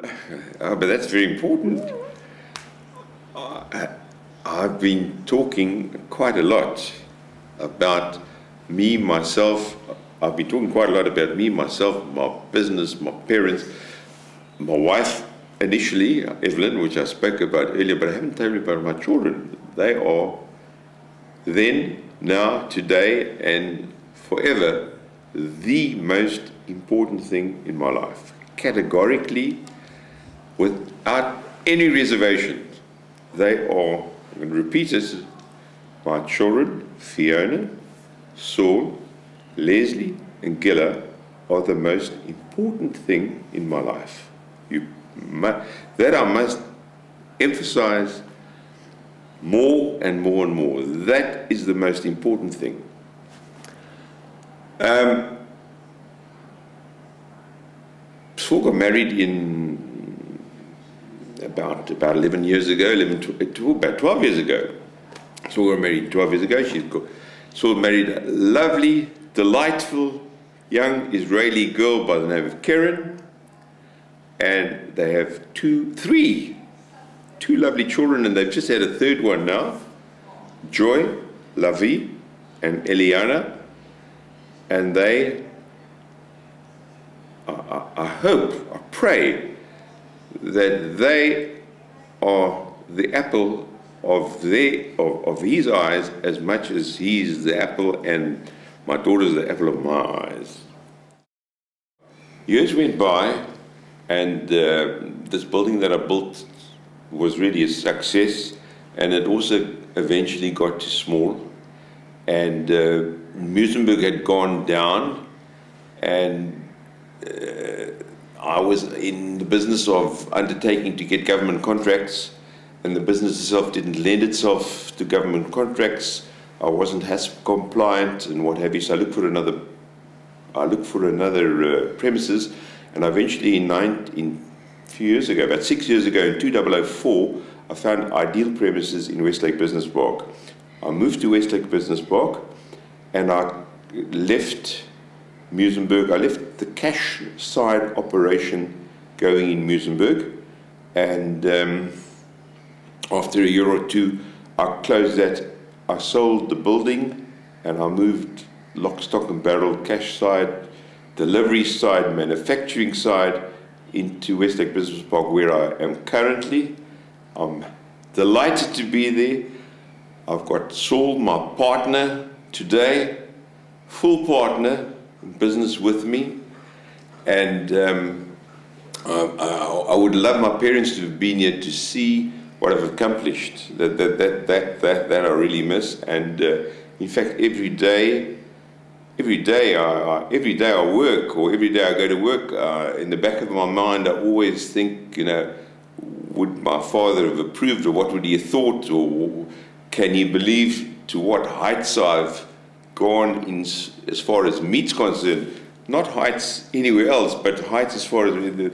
But that's very important. I've been talking quite a lot about me, myself. I've been talking quite a lot about me, myself, my business, my parents, my wife initially, Evelyn, which I spoke about earlier, but I haven't told you about my children. They are then, now, today, and forever the most important thing in my life. Categorically, without any reservation, they are, I'm going to repeat this, my children, Fiona, Saul, Leslie, and Gilla, are the most important thing in my life. That I must emphasize more and more and more. That is the most important thing. Saul got married in about 11 years ago, about 12 years ago. Saul got married 12 years ago. Saul married a lovely, delightful, young Israeli girl by the name of Karen, and they have two lovely children, and they've just had a third one now, Joy, Lavi, and Eliana, and they, I hope, I pray that they are the apple of his eyes as much as he's the apple, and my daughter's the apple of my eyes. Years went by, and this building that I built was really a success, and it also eventually got too small, and Muizenberg had gone down, and I was in the business of undertaking to get government contracts, and the business itself didn't lend itself to government contracts. I wasn't HASP compliant and what have you, so I looked for another premises, and eventually in a few years ago, about 6 years ago, in 2004, I found ideal premises in Westlake Business Park. I moved to Westlake Business Park, and I left Muizenberg. I left the cash side operation going in Muizenberg, and after a year or two, I closed that. I sold the building, and I moved lock, stock and barrel, cash side, delivery side, manufacturing side, into Westlake Business Park, where I am currently. I'm delighted to be there. I've got Saul, my partner today, full partner in business with me, and I would love my parents to have been here to see what I've accomplished. That I really miss, and in fact, every day I work, or every day I go to work, in the back of my mind, I always think, you know, would my father have approved, or what would he have thought, or can he believe to what heights I've gone in as far as meat's concerned? Not heights anywhere else, but heights as far as the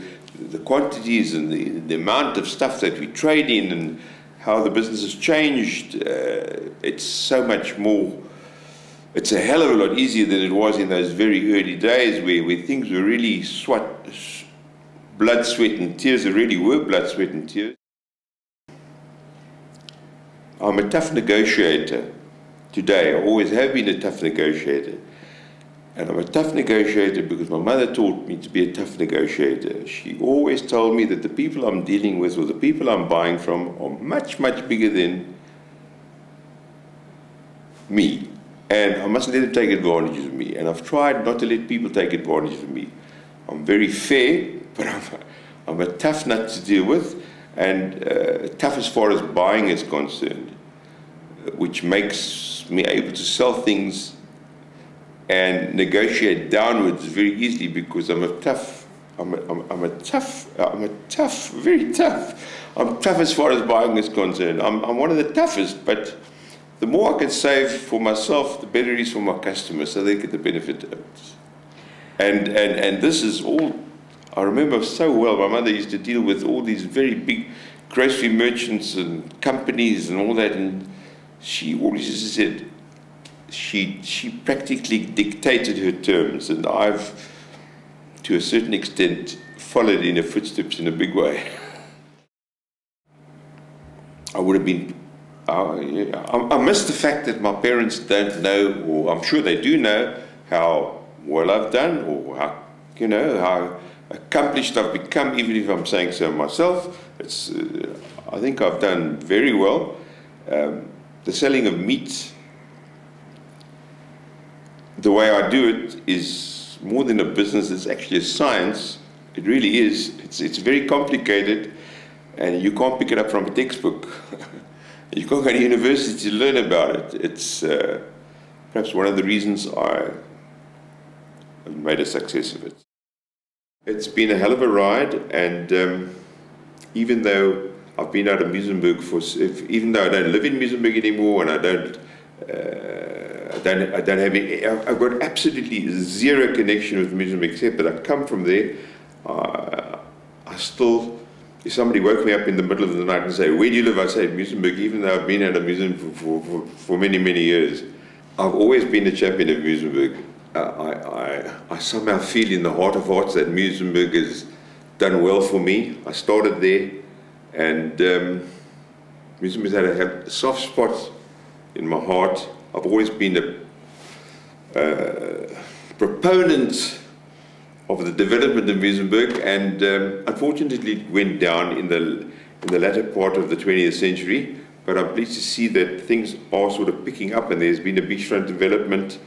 quantities and the amount of stuff that we trade in, and how the business has changed. It's so much more. It's a hell of a lot easier than it was in those very early days where things were really blood, sweat and tears. There really were blood, sweat and tears. I'm a tough negotiator today. I always have been a tough negotiator. And I'm a tough negotiator because my mother taught me to be a tough negotiator. She always told me that the people I'm dealing with, or the people I'm buying from, are much, much bigger than me. And I mustn't let them take advantage of me. And I've tried not to let people take advantage of me. I'm very fair, but I'm a tough nut to deal with, and tough as far as buying is concerned, which makes me able to sell things and negotiate downwards very easily, because I'm tough, very tough. I'm tough as far as buying is concerned. I'm one of the toughest, but the more I can save for myself, the better it is for my customers, so they get the benefit of it. And this is all, I remember so well, my mother used to deal with all these very big grocery merchants and companies and all that, and she always used to said, she practically dictated her terms, and I've, to a certain extent, followed in her footsteps in a big way. I would have been, I miss the fact that my parents don't know, or I'm sure they do know, how well I've done, or how, you know, how accomplished I've become, even if I'm saying so myself. It's, I think I've done very well. The selling of meat, the way I do it is more than a business, it's actually a science. It really is. It's very complicated, and you can't pick it up from a textbook. You can't go to university to learn about it. It's perhaps one of the reasons I have made a success of it. It's been a hell of a ride, and even though I've been out of Muizenberg even though I don't live in Muizenberg anymore, and I don't have any, I've got absolutely zero connection with Muizenberg, except that I come from there. I still, if somebody woke me up in the middle of the night and say, "Where do you live?" I say, "Muizenberg," even though I've been out of Muizenberg for many, many years. I've always been a champion of Muizenberg. I somehow feel in the heart of hearts that Muizenberg has done well for me. I started there, and Muizenberg had a soft spot in my heart. I've always been a proponent of the development of Muizenberg, and unfortunately it went down in the latter part of the 20th century, but I'm pleased to see that things are sort of picking up, and there's been a beachfront development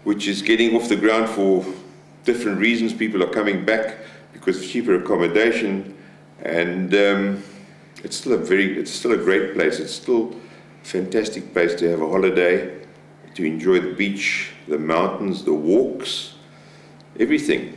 which is getting off the ground for different reasons. People are coming back because of cheaper accommodation, and it's still a great place. It's still a fantastic place to have a holiday, to enjoy the beach, the mountains, the walks, everything.